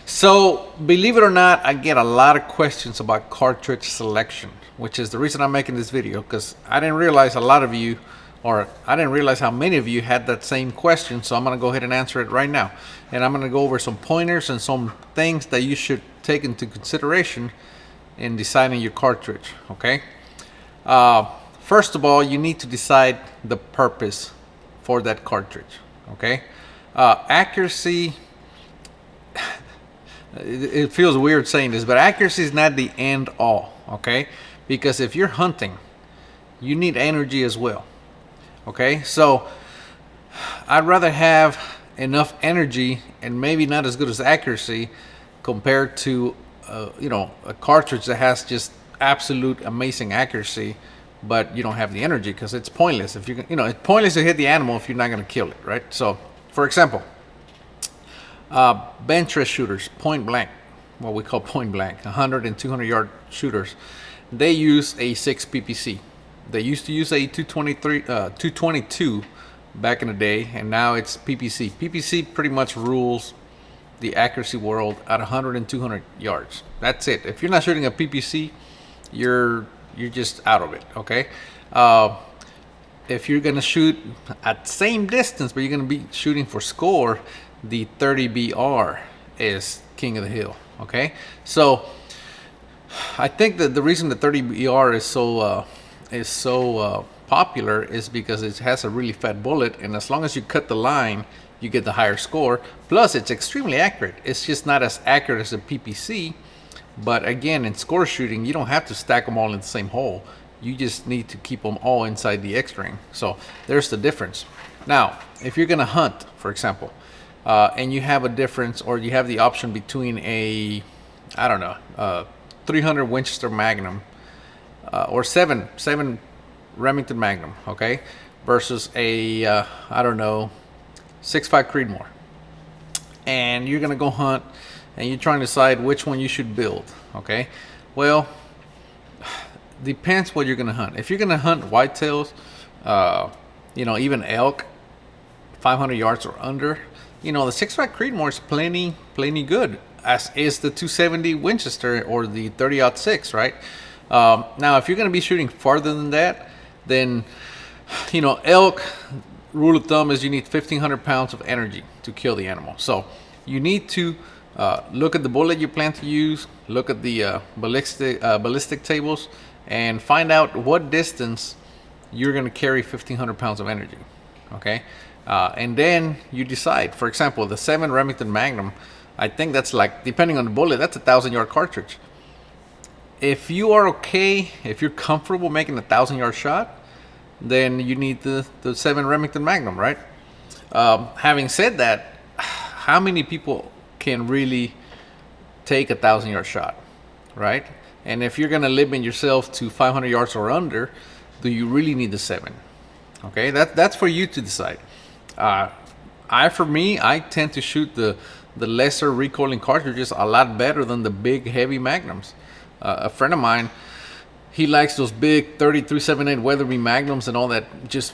So, believe it or not, I get a lot of questions about cartridge selection, which is the reason I'm making this video, because I didn't realize a lot of you, or I didn't realize how many of you had that same question, so I'm going to go ahead and answer it right now. And I'm going to go over some pointers and some things that you should take into consideration in deciding your cartridge, okay? First of all, you need to decide the purpose for that cartridge, okay? Accuracy... It feels weird saying this, but accuracy is not the end all, okay? Because if you're hunting, you need energy as well, okay? So I'd rather have enough energy and maybe not as good as accuracy compared to, a cartridge that has just absolute amazing accuracy, but you don't have the energy because it's pointless. If it's pointless to hit the animal if you're not going to kill it, right? So, for example, bench rest shooters, point blank, what we call point blank, 100 and 200 yard shooters, they use a 6 PPC. They used to use a 222 back in the day, and now it's PPC. PPC pretty much rules the accuracy world at 100 and 200 yards. That's it. If you're not shooting a PPC, you're just out of it, okay? If you're gonna shoot at the same distance, but you're gonna be shooting for score, the 30BR is king of the hill, okay? So I think that the reason the 30BR is so popular is because it has a really fat bullet, and as long as you cut the line, you get the higher score. Plus, it's extremely accurate. It's just not as accurate as a PPC, but again, in score shooting, you don't have to stack them all in the same hole. You just need to keep them all inside the X-ring. So there's the difference. Now, if you're gonna hunt, for example, and you have a difference, or you have the option between a 300 Winchester Magnum or 7 Remington Magnum, okay, versus a 6.5 Creedmoor, and you're gonna go hunt, and you're trying to decide which one you should build, okay? Well, depends what you're gonna hunt. If you're gonna hunt whitetails, even elk, 500 yards or under, the 6.5 Creedmoor is plenty good, as is the 270 Winchester or the 30-06, right? Now, if you're going to be shooting farther than that, then, elk, rule of thumb is you need 1,500 pounds of energy to kill the animal. So you need to look at the bullet you plan to use, look at the ballistic tables, and find out what distance you're going to carry 1,500 pounds of energy, okay? And then you decide. For example, the 7 Remington Magnum, I think that's like, depending on the bullet, that's a 1,000-yard cartridge. If you are okay, if you're comfortable making a 1,000-yard shot, then you need the 7 Remington Magnum, right? Having said that, how many people can really take a 1,000-yard shot, right? And if you're gonna limit yourself to 500 yards or under, do you really need the 7? Okay, that's for you to decide. I tend to shoot the lesser recoiling cartridges a lot better than the big heavy magnums. A friend of mine, he likes those big 3378 Weatherby magnums and all that, just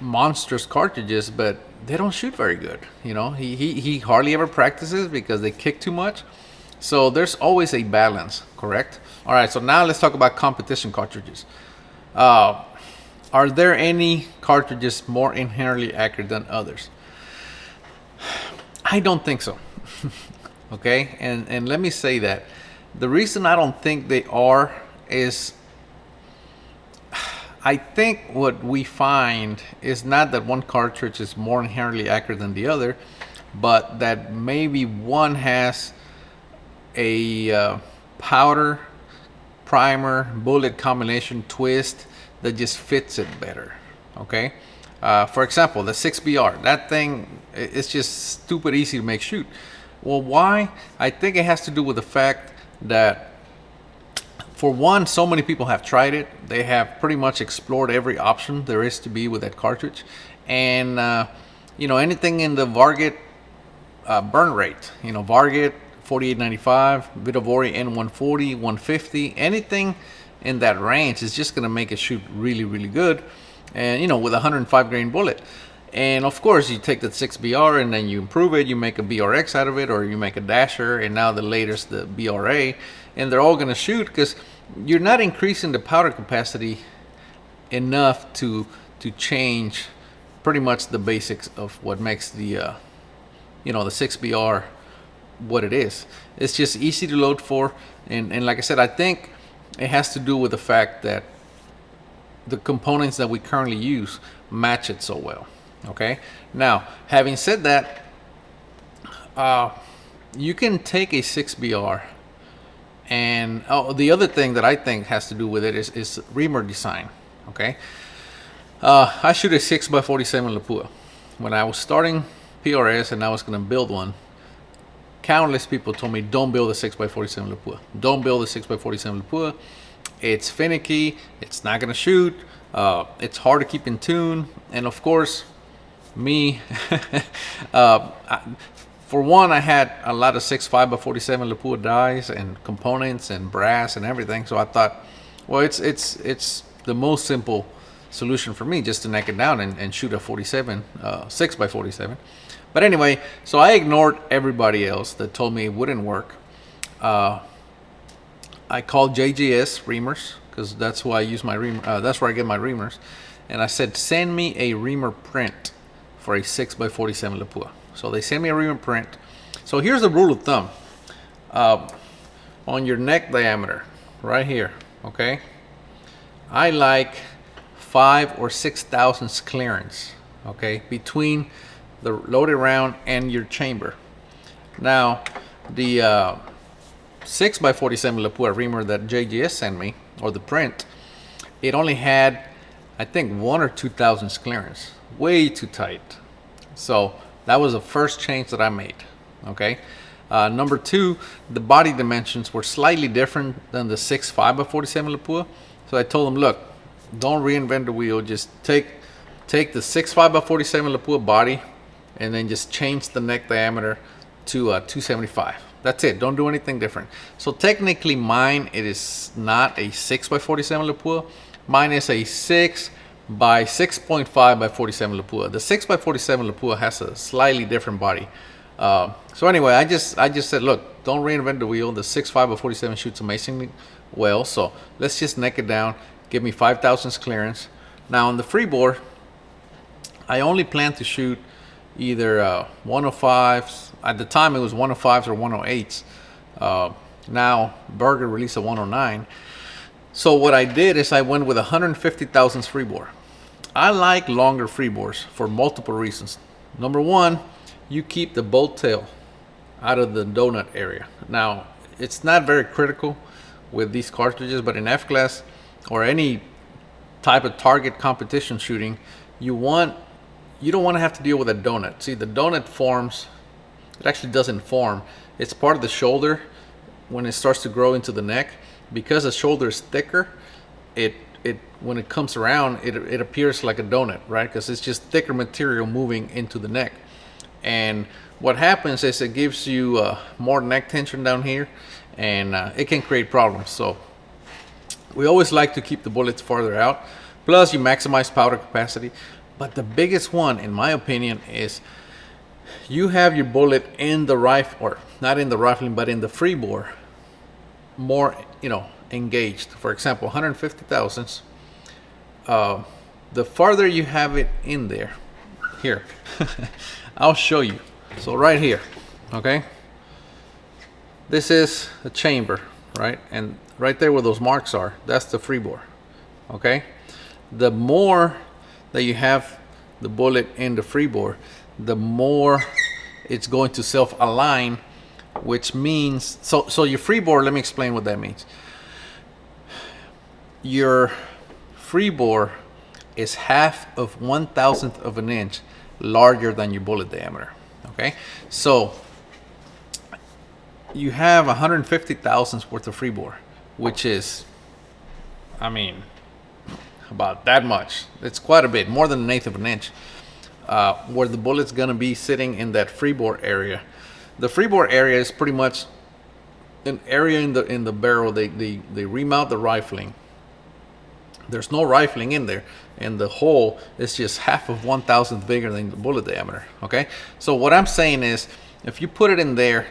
monstrous cartridges, but they don't shoot very good. He hardly ever practices because they kick too much. So there's always a balance, correct? All right, so now let's talk about competition cartridges. Are there any cartridges more inherently accurate than others? I don't think so. Okay, and let me say that the reason I don't think they are is I think what we find is not that one cartridge is more inherently accurate than the other, but that maybe one has a powder, primer, bullet combination twist that just fits it better, okay? For example, the 6BR, that thing, it's just stupid easy to make shoot. Well, why? I think it has to do with the fact that, for one, so many people have tried it. They have pretty much explored every option there is to be with that cartridge. And, anything in the Varget burn rate, Varget 4895, Vitovori N140, 150, anything in that range is just going to make it shoot really, really good. And, with a 105 grain bullet. And of course, you take the 6BR and then you improve it. You make a BRX out of it, or you make a dasher, and now the latest, the BRA, and they're all going to shoot because you're not increasing the powder capacity enough to change pretty much the basics of what makes the the 6BR what it is. It's just easy to load for, and like I said, I think it has to do with the fact that the components that we currently use match it so well. Okay, now having said that, you can take a 6BR, and the other thing that I think has to do with it is reamer design. Okay, I shoot a 6x47 Lapua. When I was starting PRS and I was going to build one, countless people told me, don't build a 6x47 Lapua. Don't build a 6x47 Lapua. It's finicky. It's not going to shoot. It's hard to keep in tune. And of course, me, for one, I had a lot of 6.5x47 Lapua dies and components and brass and everything. So I thought, well, it's the most simple solution for me, just to neck it down and shoot a 47, 6x47. But anyway, so I ignored everybody else that told me it wouldn't work. I called JGS reamers, because that's who I use my reamer. That's where I get my reamers. And I said, send me a reamer print for a 6x47 Lapua. So they sent me a reamer print. So here's the rule of thumb. On your neck diameter, right here, okay? I like 5 or 6 thousandths clearance, okay, between the loaded round and your chamber. Now, the 6x47 Lapua reamer that JGS sent me, or the print, it only had, I think, 1 or 2 thousandths clearance, way too tight. So that was the first change that I made. Okay. Number two, the body dimensions were slightly different than the 6.5x47 Lapua. So I told them, look, don't reinvent the wheel. Just take the 6.5x47 Lapua body and then just change the neck diameter to 275. That's it. Don't do anything different. So technically mine, it is not a 6x47 Lapua. Mine is a 6 by 6.5 by 47 Lapua. The 6x47 Lapua has a slightly different body. So anyway, I just said, look, don't reinvent the wheel. The 6.5 by 47 shoots amazingly well. So let's just neck it down. Give me 5 thousandths clearance. Now on the freebore, I only plan to shoot either 105s. At the time it was 105s or 108s. Now Berger released a 109. So what I did is I went with 150 thousandths freebore. I like longer freebores for multiple reasons. Number one, you keep the bolt tail out of the donut area. Now, it's not very critical with these cartridges, but in F-class or any type of target competition shooting, you don't want to have to deal with a donut. See, the donut forms, it actually doesn't form. It's part of the shoulder when it starts to grow into the neck. Because the shoulder is thicker, it when it comes around, it appears like a donut, right? Because it's just thicker material moving into the neck. And what happens is it gives you more neck tension down here, and it can create problems. So we always like to keep the bullets farther out. Plus, you maximize powder capacity. But the biggest one, in my opinion, is you have your bullet in the rifle, or not in the rifling, but in the free bore, more, engaged. For example, 150 thousandths. The farther you have it in there, here, I'll show you. So right here, okay, this is a chamber, right? And right there where those marks are, that's the free bore, okay? The more that you have the bullet in the free bore, the more it's going to self-align, which means, so your free bore, let me explain what that means. Your free bore is half of 1,000th of an inch larger than your bullet diameter. Okay, so you have 150 thousandths worth of free bore, which is, about that much. It's quite a bit, more than 1/8 of an inch, where the bullet's gonna be sitting in that free bore area. The free bore area is pretty much an area in the barrel. They remount the rifling There's no rifling in there, and the hole is just half of 1,000th bigger than the bullet diameter. Okay, so what I'm saying is, if you put it in there,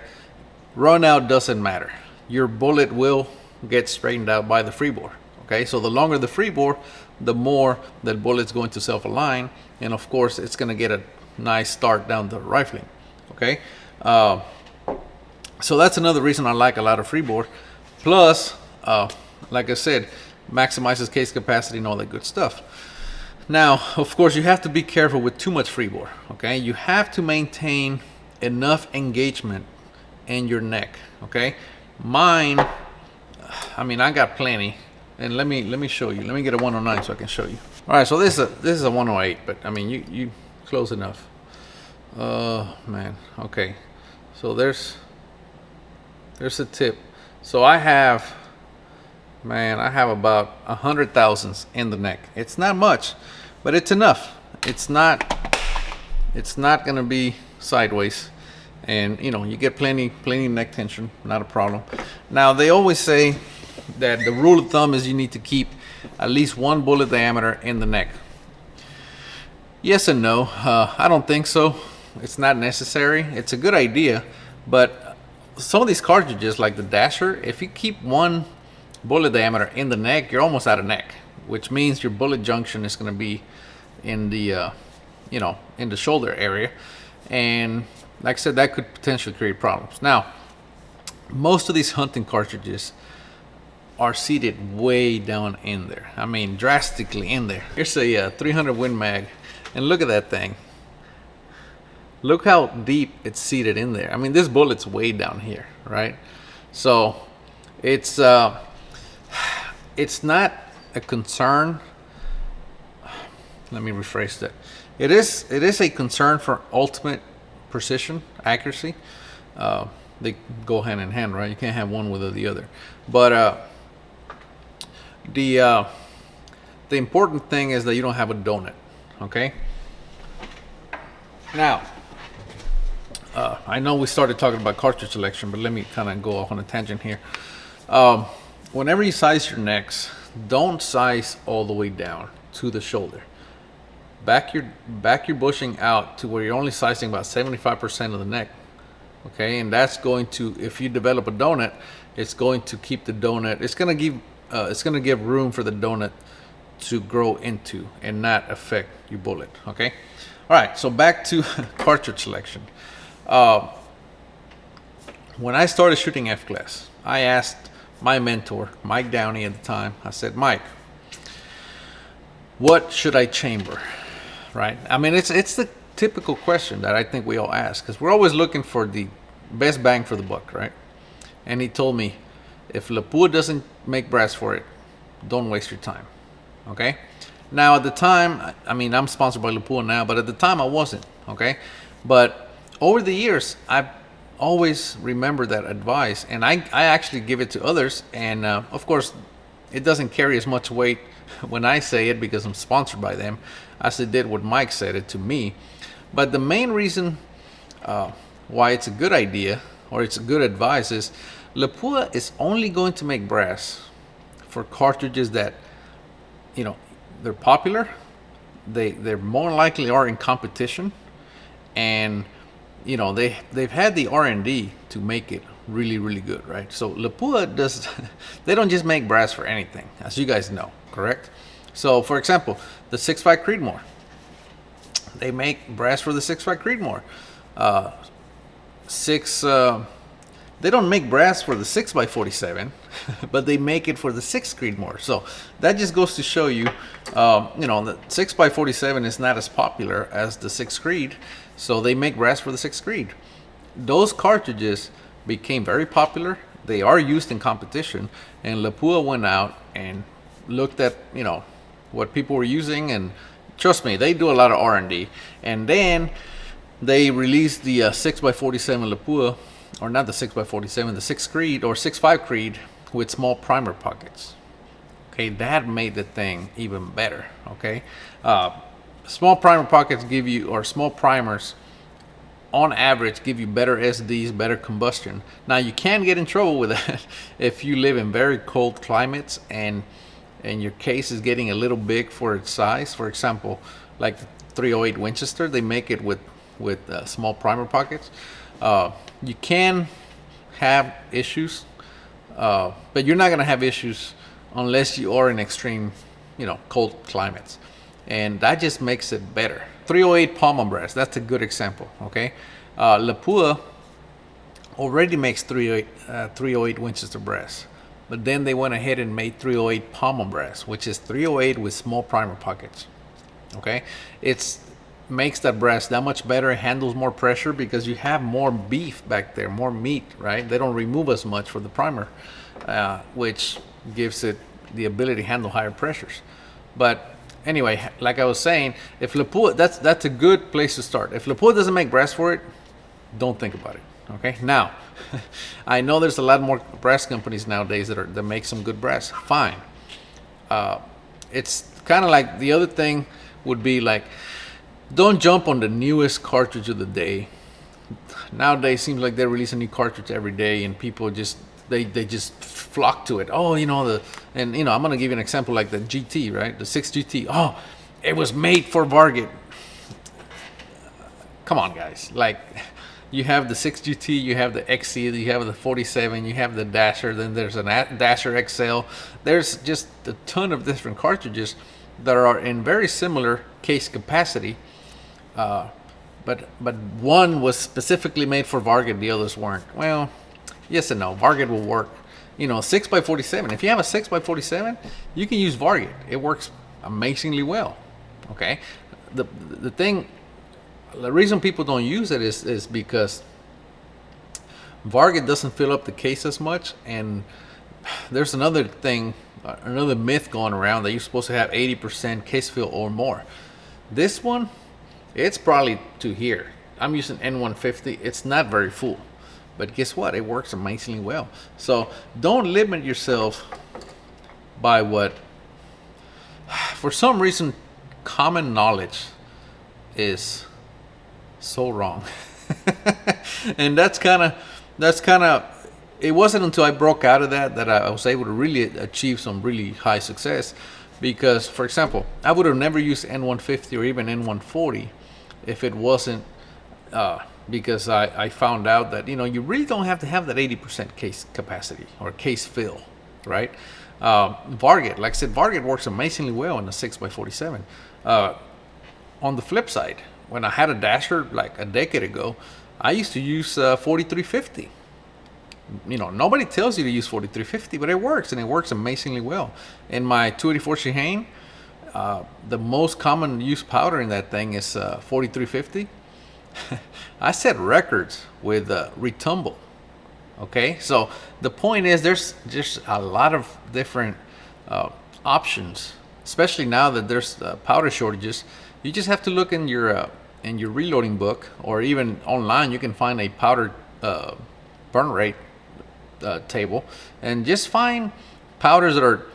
run out doesn't matter. Your bullet will get straightened out by the free bore. Okay, so the longer the free bore, the more that bullet's going to self-align, and of course it's going to get a nice start down the rifling. Okay, so that's another reason I like a lot of free bore. Plus, like I said, maximizes case capacity and all that good stuff. Now, of course, you have to be careful with too much free bore. Okay, you have to maintain enough engagement in your neck. Okay, mine, I mean, I got plenty, and let me show you. Let me get a 109 so I can show you. All right, so this is a 108, but I mean, you close enough. Man, okay, so there's a tip. So I have about 100 thousandths in the neck. It's not much, but it's enough. It's not gonna be sideways, and you know, you get plenty neck tension, not a problem. Now they always say that the rule of thumb is you need to keep at least one bullet diameter in the neck. Yes and no. I don't think so. It's not necessary. It's a good idea, but some of these cartridges, like the Dasher, if you keep one bullet diameter in the neck, you're almost out of neck, which means your bullet junction is going to be in the in the shoulder area, and like I said, that could potentially create problems. Now, most of these hunting cartridges are seated way down in there. I mean, drastically in there. Here's a 300 Win Mag, and look at that thing. Look how deep it's seated in there. I mean, this bullet's way down here, right? So it's not a concern. Let me rephrase that. It is a concern for ultimate precision, accuracy. They go hand in hand, right? You can't have one without the other. But the important thing is that you don't have a donut. Okay. Now, I know we started talking about cartridge selection, but let me kind of go off on a tangent here. Whenever you size your necks, don't size all the way down to the shoulder. Back your bushing out to where you're only sizing about 75% of the neck. Okay, and that's going to, if you develop a donut, it's going to keep the donut. It's going to give room for the donut to grow into and not affect your bullet. Okay. All right, so back to cartridge selection. When I started shooting F-class, I asked my mentor, Mike Downey at the time, I said, Mike, what should I chamber? Right? I mean, it's the typical question that I think we all ask, because we're always looking for the best bang for the buck, right? And he told me, if Lapua doesn't make brass for it, don't waste your time. Okay? Now, at the time, I mean, I'm sponsored by Lapua now, but at the time I wasn't. Okay? But over the years, I've always remembered that advice, and I actually give it to others. And of course, it doesn't carry as much weight when I say it because I'm sponsored by them as it did when Mike said it to me. But the main reason why it's a good idea or it's a good advice is Lapua is only going to make brass for cartridges that, you know, they're popular, they're more likely are in competition, and you know, they've had the R&D to make it really, really good, right? So Lapua they don't just make brass for anything, as you guys know, correct? So for example, the 6.5 Creedmoor, they make brass for the 6.5 Creedmoor. They don't make brass for the 6x47, but they make it for the 6 Creedmoor. So that just goes to show you, you know, the 6x47 is not as popular as the 6 Creed, so they make brass for the 6 Creed. Those cartridges became very popular. They are used in competition, and Lapua went out and looked at, you know, what people were using, and trust me, they do a lot of R&D. And then they released the 6x47 Lapua, or not the 6x47, the 6 Creed or 6.5 Creed with small primer pockets. Okay, that made the thing even better. Okay, small primer pockets give you, or small primers on average give you better SDs, better combustion. Now you can get in trouble with that if you live in very cold climates and and your case is getting a little big for its size, for example, like the 308 Winchester, they make it with small primer pockets. You can have issues, but you're not going to have issues unless you are in extreme, cold climates, and that just makes it better. 308 pommel brass, that's a good example. Okay, Lapua already makes 308 Winchester brass, but then they went ahead and made 308 pommel brass, which is 308 with small primer pockets. Okay, it's makes that brass that much better. It handles more pressure because you have more beef back there, more meat, right? They don't remove as much for the primer, which gives it the ability to handle higher pressures. But anyway, like I was saying, if Lapua, that's a good place to start. If Lapua doesn't make brass for it, don't think about it. Okay, now I know there's a lot more brass companies nowadays that make some good brass. Fine. It's kind of like the other thing would be like, don't jump on the newest cartridge of the day. Nowadays, seems like they release a new cartridge every day, and people just they just flock to it. Oh, I'm gonna give you an example like the GT, right? The 6 GT. Oh, it was made for Varget. Come on, guys. Like, you have the 6 GT, you have the XC, you have the 47, you have the Dasher, then there's a Dasher XL. There's just a ton of different cartridges that are in very similar case capacity. But one was specifically made for Varget, the others weren't. Well, yes and no. Varget will work. 6x47. If you have a 6x47, you can use Varget. It works amazingly well. Okay. The reason people don't use it is because Varget doesn't fill up the case as much, and there's another thing, another myth going around that you're supposed to have 80% case fill or more. This one, it's probably to here. I'm using N150. It's not very full, but guess what? It works amazingly well. So don't limit yourself by what, for some reason, common knowledge is so wrong. And that's kind of, it wasn't until I broke out of that I was able to really achieve some really high success. Because, for example, I would have never used N150 or even N140 if it wasn't because I found out that you really don't have to have that 80% case capacity or case fill, right? Varget, like I said, Varget works amazingly well in the 6x47. On the flip side, when I had a Dasher like a decade ago, I used to use 4350. Nobody tells you to use 4350, but it works, and it works amazingly well. In my 284 Shihane, the most common use powder in that thing is 4350. I set records with retumble. Okay, so the point is there's just a lot of different options, especially now that there's powder shortages. You just have to look in your reloading book, or even online. You can find a powder burn rate table, and just find powders that are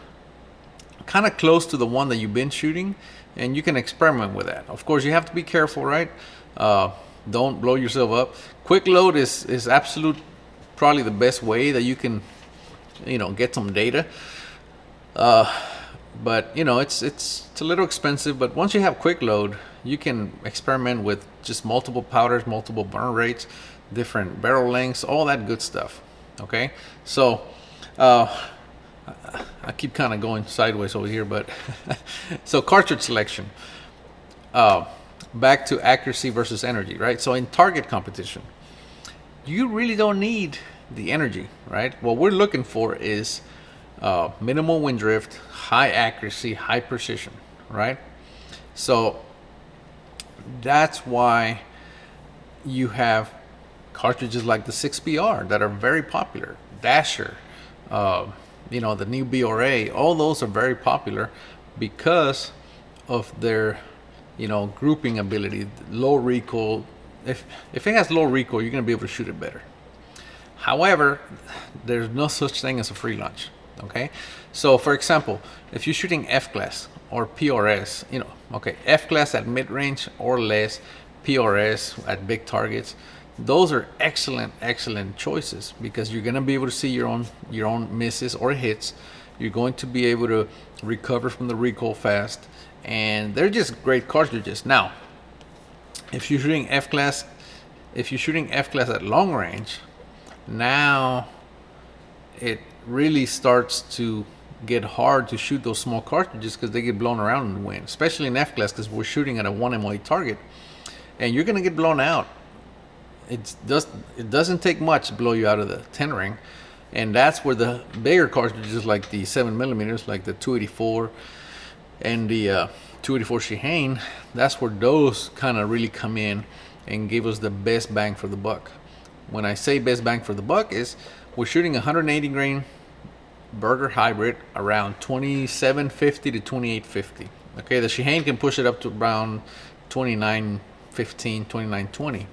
kind of close to the one that you've been shooting, and you can experiment with that. Of course, you have to be careful, right? Don't blow yourself up. Quick load is absolute, probably the best way that you can get some data. But it's a little expensive, but once you have quick load, you can experiment with just multiple powders, multiple burn rates, different barrel lengths, all that good stuff. Okay, so I keep kind of going sideways over here, but so cartridge selection, back to accuracy versus energy, right? So in target competition, you really don't need the energy, right? What we're looking for is minimal wind drift, high accuracy, high precision, right? So that's why you have cartridges like the 6BR that are very popular. Dasher, the new BRA, all those are very popular because of their, grouping ability, low recoil. If it has low recoil, you're going to be able to shoot it better. However, there's no such thing as a free lunch. Okay, so for example, if you're shooting F-class or PRS, F-class at mid-range or less, PRS at big targets, those are excellent choices because you're gonna be able to see your own misses or hits, You're going to be able to recover from the recoil fast, and they're just great cartridges. Now, if you're shooting F-class, at long range, now it really starts to get hard to shoot those small cartridges because they get blown around in the wind, especially in F-class, because we're shooting at a 1 MOA target, and you're going to get blown out. It doesn't take much to blow you out of the 10 ring, and that's where the bigger cartridges like the 7mm, like the 284 and the 284 Shihane, that's where those kind of really come in and give us the best bang for the buck. When I say best bang for the buck, is we're shooting 180 grain Burger hybrid around 2750 to 2850. Okay, the Shihane can push it up to around 2915, 2920.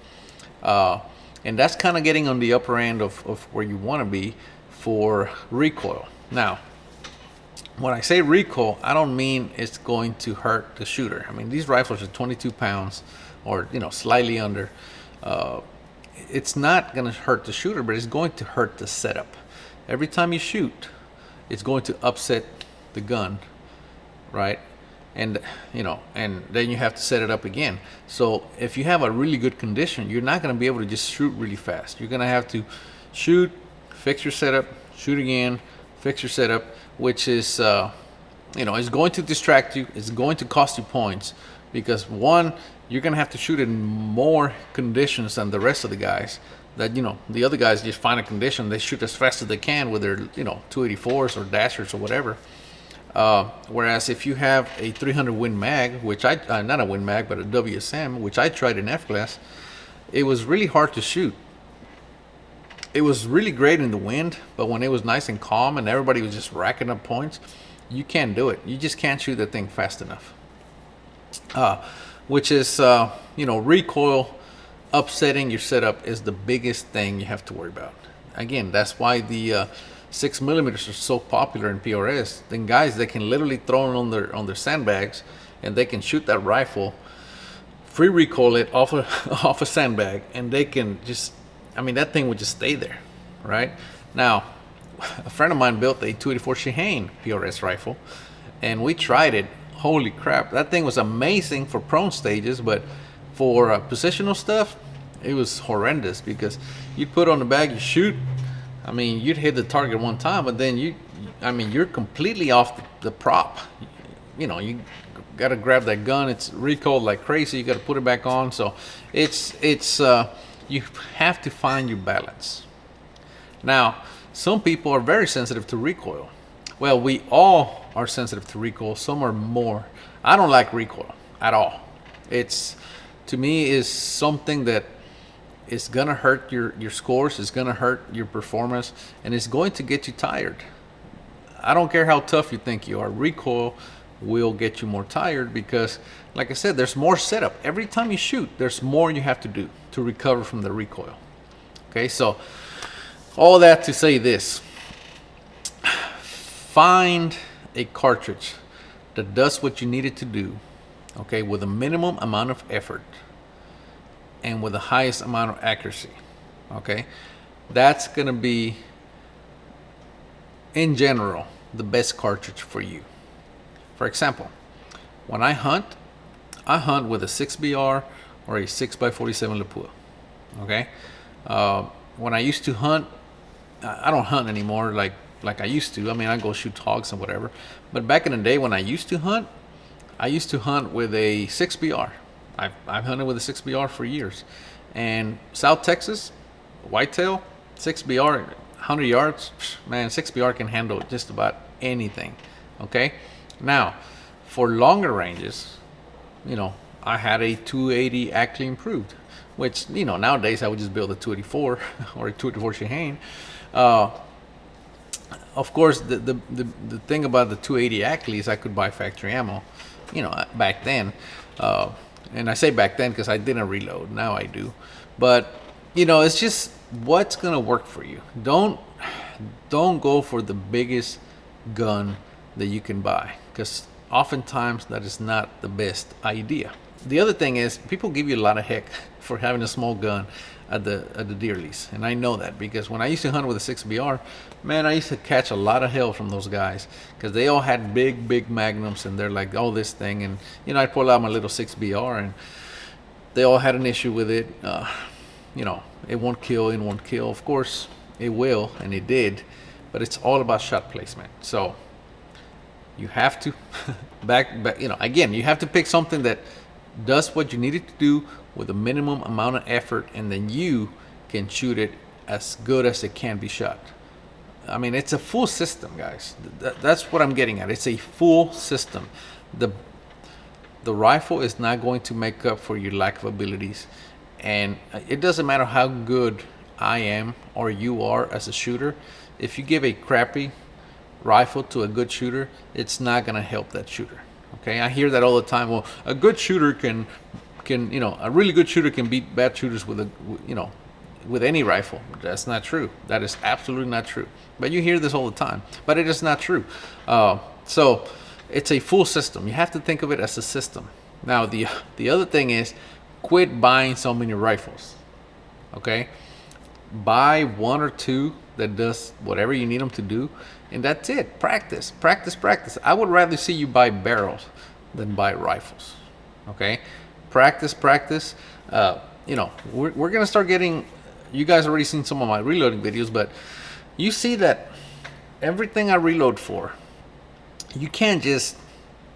And that's kind of getting on the upper end of where you want to be for recoil. Now, when I say recoil, I don't mean it's going to hurt the shooter. I mean, these rifles are 22 pounds or, slightly under. It's not going to hurt the shooter, but it's going to hurt the setup. Every time you shoot, it's going to upset the gun, right? And and then you have to set it up again. So if you have a really good condition, you're not going to be able to just shoot really fast. You're going to have to shoot, fix your setup, shoot again, fix your setup, which is it's going to distract you. It's going to cost you points because, one, you're going to have to shoot in more conditions than the rest of the guys. That the other guys just find a condition, they shoot as fast as they can with their 284s or dashers or whatever. Whereas if you have a 300 Win Mag, which not a Win Mag but a WSM, which I tried in F-class, it was really hard to shoot. It was really great in the wind, but when it was nice and calm and everybody was just racking up points, you can't do it. You just can't shoot that thing fast enough. Which is recoil upsetting your setup is the biggest thing you have to worry about. Again, that's why the 6mm are so popular in PRS. Then guys, they can literally throw it on their sandbags, and they can shoot that rifle, free recoil it off a sandbag, and they can just, that thing would just stay there, right? Now, a friend of mine built a 284 Shihane PRS rifle, and we tried it. Holy crap, that thing was amazing for prone stages, but for positional stuff, it was horrendous because you'd put on the bag, you shoot, you'd hit the target one time, but then you're completely off the prop. You got to grab that gun. It's recoiled like crazy. You got to put it back on. So it's you have to find your balance. Now, some people are very sensitive to recoil. Well, we all are sensitive to recoil. Some are more. I don't like recoil at all. It's, to me, is something that is gonna hurt your scores, it's gonna hurt your performance, and it's going to get you tired. I don't care how tough you think you are, recoil will get you more tired because, like I said, there's more setup. Every time you shoot, there's more you have to do to recover from the recoil. Okay, so all that to say this: find a cartridge that does what you need it to do, okay, with a minimum amount of effort and with the highest amount of accuracy. Okay, that's gonna be, in general, the best cartridge for you. For example, when I hunt with a 6BR or a 6x47 Lapua. Okay, when I used to hunt, I don't hunt anymore like I used to. I go shoot hogs and whatever. But back in the day when I used to hunt with a 6BR. I've hunted with a 6BR for years. And South Texas, whitetail, 6BR, 100 yards, man, 6BR can handle just about anything. Okay? Now, for longer ranges, I had a 280 Ackley improved, which, nowadays I would just build a 284 or a 284 Shihane. Of course, the thing about the 280 Ackley is I could buy factory ammo, back then. And I say back then because I didn't reload. Now I do. But, it's just what's going to work for you. Don't go for the biggest gun that you can buy, because oftentimes that is not the best idea. The other thing is, people give you a lot of heck for having a small gun at the deer lease, and I know that because when I used to hunt with a 6BR, man, I used to catch a lot of hell from those guys because they all had big magnums, and they're like, oh, this thing, and I pull out my little 6BR, and they all had an issue with it. It won't kill, Of course, it will, and it did, but it's all about shot placement. So you have to again, you have to pick something that does what you need it to do with a minimum amount of effort, and then you can shoot it as good as it can be shot. I mean, it's a full system, guys. That's what I'm getting at. It's a full system. The rifle is not going to make up for your lack of abilities, and it doesn't matter how good I am or you are as a shooter. If you give a crappy rifle to a good shooter, it's not going to help that shooter. Okay, I hear that all the time. Well, a good shooter can a really good shooter can beat bad shooters with any rifle. That's not true. That is absolutely not true. But you hear this all the time, but it is not true. So it's a full system. You have to think of it as a system. Now the other thing is, quit buying so many rifles. Okay, buy one or two that does whatever you need them to do, and that's it. Practice. I would rather see you buy barrels than buy rifles. Okay, practice. We're gonna start getting. You guys already seen some of my reloading videos, but you see that everything I reload for, you can't just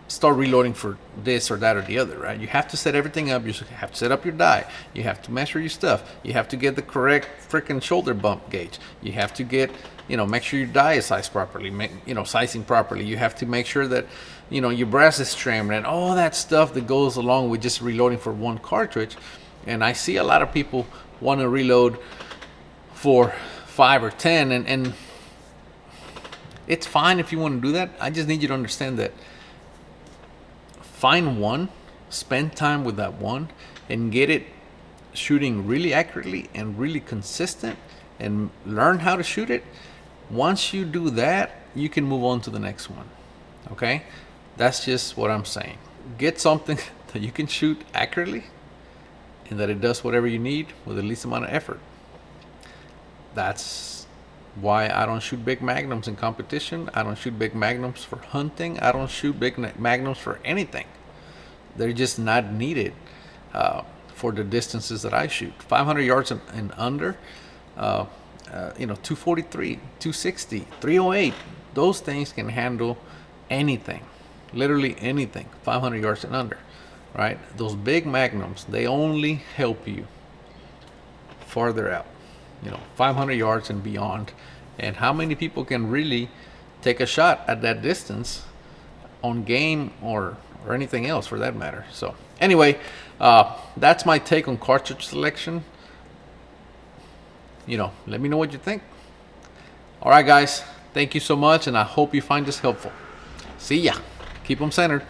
start reloading for this or that or the other, right? You have to set everything up. You have to set up your die. You have to measure your stuff. You have to get the correct freaking shoulder bump gauge. You have to get, make sure your die is sized properly, sizing properly. You have to make sure that, your brass is trimmed and all that stuff that goes along with just reloading for one cartridge. And I see a lot of people want to reload for 5 or 10, and it's fine if you want to do that. I just need you to understand that find one, spend time with that one, and get it shooting really accurately and really consistent, and learn how to shoot it. Once you do that, you can move on to the next one. Okay, that's just what I'm saying. Get something that you can shoot accurately and that it does whatever you need with the least amount of effort. That's why I don't shoot big magnums in competition. I don't shoot big magnums for hunting. I don't shoot big magnums for anything. They're just not needed for the distances that I shoot. 500 yards and under, 243, 260, 308. Those things can handle anything, literally anything, 500 yards and under, right? Those big magnums, they only help you farther out, 500 yards and beyond. And how many people can really take a shot at that distance on game or anything else for that matter? So anyway, that's my take on cartridge selection. Let me know what you think. All right, guys, thank you so much, and I hope you find this helpful. See ya. Keep them centered.